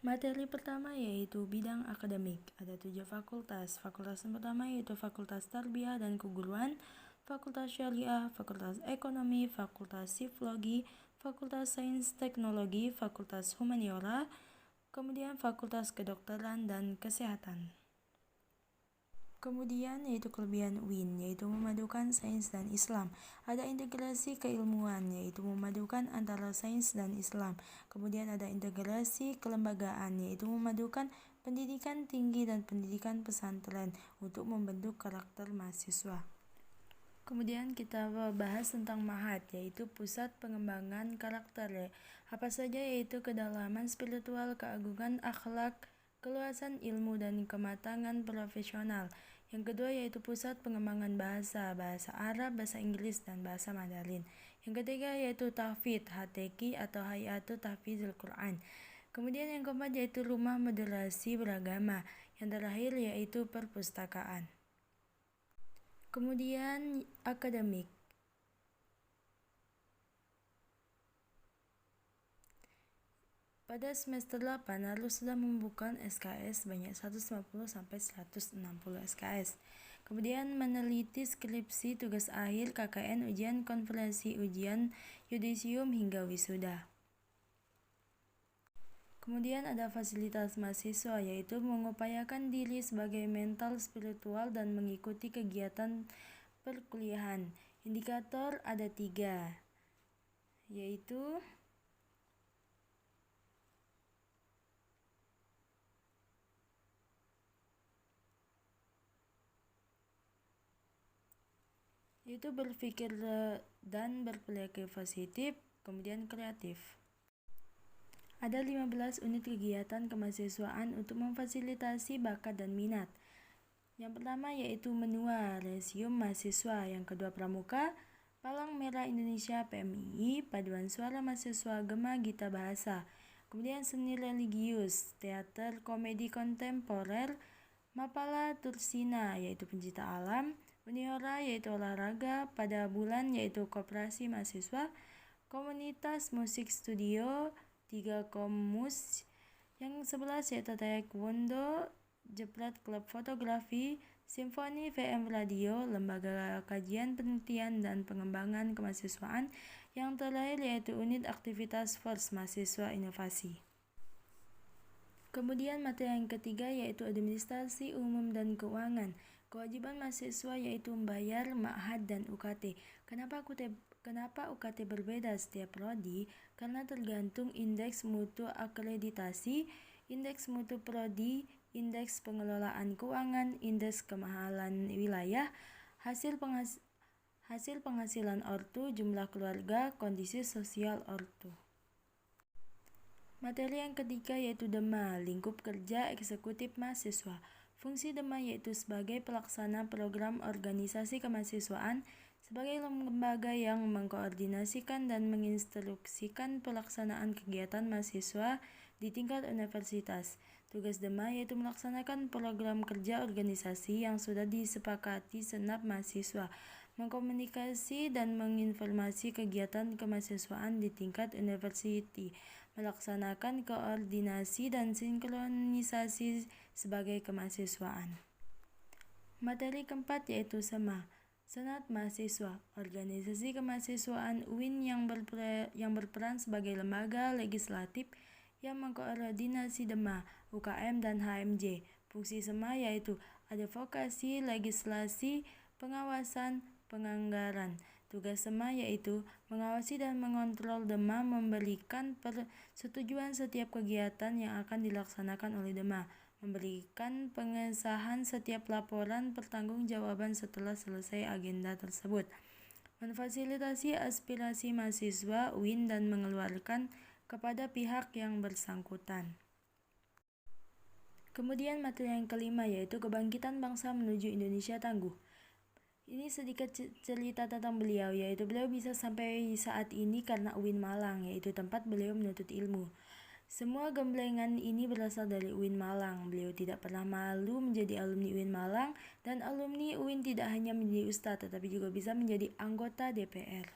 Materi pertama yaitu bidang akademik. Ada 7 fakultas. Fakultas yang pertama yaitu Fakultas Tarbiyah dan Keguruan, Fakultas Syariah, Fakultas Ekonomi, Fakultas Psikologi, Fakultas Sains Teknologi, Fakultas Humaniora, kemudian Fakultas Kedokteran dan Kesehatan. Kemudian yaitu kelebihan UIN, yaitu memadukan sains dan Islam. Ada integrasi keilmuan, yaitu memadukan antara sains dan Islam. Kemudian ada integrasi kelembagaan, yaitu memadukan pendidikan tinggi dan pendidikan pesantren untuk membentuk karakter mahasiswa. Kemudian kita bahas tentang Mahat, yaitu pusat pengembangan karakter. Apa saja yaitu kedalaman spiritual, keagungan akhlak, keluasan ilmu dan kematangan profesional. Yang kedua yaitu pusat pengembangan bahasa Arab, bahasa Inggris dan bahasa Mandarin. Yang ketiga yaitu tahfidz, HTQ atau Hay'atu Tahfidzul Quran. Kemudian yang keempat yaitu rumah moderasi beragama. Yang terakhir yaitu perpustakaan. Kemudian akademik. Pada semester 8 harus sudah membuka SKS sebanyak 150-160 SKS. Kemudian meneliti skripsi, tugas akhir, KKN, ujian konferensi, ujian yudisium hingga wisuda. Kemudian ada fasilitas mahasiswa, yaitu mengupayakan diri sebagai mental, spiritual, dan mengikuti kegiatan perkuliahan. Indikator ada 3, yaitu berpikir dan berperilaku positif, kemudian kreatif. Ada 15 unit kegiatan kemahasiswaan untuk memfasilitasi bakat dan minat. Yang pertama yaitu menua, Resium Mahasiswa. Yang kedua Pramuka, Palang Merah Indonesia PMII, Paduan Suara Mahasiswa, Gema Gita Bahasa. Kemudian seni religius, teater komedi kontemporer, Mapala Tursina yaitu pencipta alam, Unihora yaitu olahraga, pada bulan yaitu koperasi mahasiswa, komunitas musik studio, 3 komus, yang 11 yaitu taekwondo, Jepret klub fotografi, simfoni VM radio, lembaga kajian penelitian dan pengembangan kemahasiswaan, yang terakhir yaitu unit aktivitas FORS mahasiswa inovasi. Kemudian materi yang ketiga yaitu administrasi umum dan keuangan. Kewajiban mahasiswa yaitu membayar ma'had dan UKT. Kenapa UKT berbeda setiap prodi? Karena tergantung indeks mutu akreditasi, indeks mutu prodi, indeks pengelolaan keuangan, indeks kemahalan wilayah, hasil penghasilan ortu, jumlah keluarga, kondisi sosial ortu. Materi yang ketiga yaitu DEMA, Lingkup Kerja Eksekutif Mahasiswa. Fungsi DEMA yaitu sebagai pelaksana program organisasi kemahasiswaan, sebagai lembaga yang mengkoordinasikan dan menginstruksikan pelaksanaan kegiatan mahasiswa di tingkat universitas. Tugas DEMA yaitu melaksanakan program kerja organisasi yang sudah disepakati senat mahasiswa, mengkomunikasi dan menginformasi kegiatan kemahasiswaan di tingkat universiti, melaksanakan koordinasi dan sinkronisasi sebagai kemahasiswaan. Materi keempat yaitu SEMA, Senat Mahasiswa, organisasi kemahasiswaan UIN yang berperan sebagai lembaga legislatif yang mengkoordinasi DEMA, UKM, dan HMJ. Fungsi SEMA yaitu advokasi, legislasi, pengawasan, penganggaran. Tugas SEMA yaitu mengawasi dan mengontrol DEMA, memberikan persetujuan setiap kegiatan yang akan dilaksanakan oleh DEMA, memberikan pengesahan setiap laporan pertanggungjawaban setelah selesai agenda tersebut, memfasilitasi aspirasi mahasiswa UIN dan mengeluarkan kepada pihak yang bersangkutan. Kemudian materi yang kelima yaitu kebangkitan bangsa menuju Indonesia tangguh. Ini sedikit cerita tentang beliau, yaitu beliau bisa sampai saat ini karena UIN Malang, yaitu tempat beliau menuntut ilmu. Semua gemblengan ini berasal dari UIN Malang. Beliau tidak pernah malu menjadi alumni UIN Malang, dan alumni UIN tidak hanya menjadi ustadz, tetapi juga bisa menjadi anggota DPR.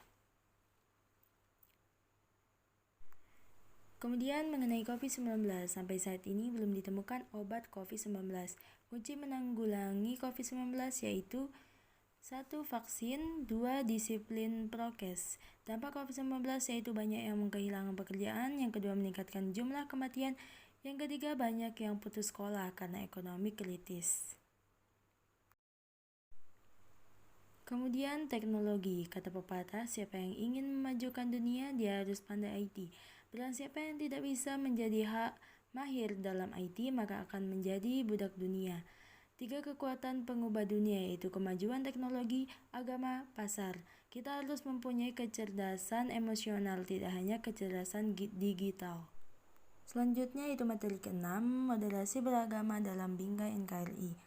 Kemudian mengenai COVID-19, sampai saat ini belum ditemukan obat COVID-19. Kunci menanggulangi COVID-19 yaitu 1. Vaksin, 2. Disiplin prokes. Dampak COVID-19 yaitu banyak yang kehilangan pekerjaan, yang kedua meningkatkan jumlah kematian, yang ketiga banyak yang putus sekolah karena ekonomi kritis. Kemudian teknologi, kata pepatah, siapa yang ingin memajukan dunia, dia harus pandai IT. Barang siapa yang tidak bisa menjadi mahir dalam IT, maka akan menjadi budak dunia. 3 kekuatan pengubah dunia yaitu kemajuan teknologi, agama, pasar. Kita harus mempunyai kecerdasan emosional, tidak hanya kecerdasan digital. Selanjutnya itu materi ke-6, moderasi beragama dalam bingkai NKRI.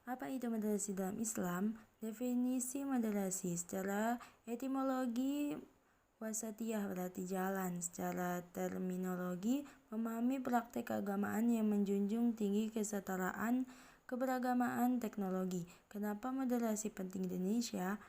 Apa itu moderasi dalam Islam? Definisi moderasi secara etimologi wasatiyah berarti jalan. Secara terminologi, memahami praktek keagamaan yang menjunjung tinggi kesetaraan, keberagamaan teknologi. Kenapa moderasi penting di Indonesia?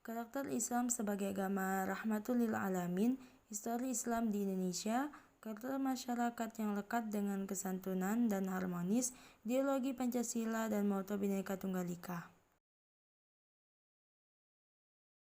Karakter Islam sebagai agama rahmatul lil alamin, histori Islam di Indonesia, karakter masyarakat yang lekat dengan kesantunan dan harmonis, ideologi Pancasila dan moto Bhinneka Tunggal Ika.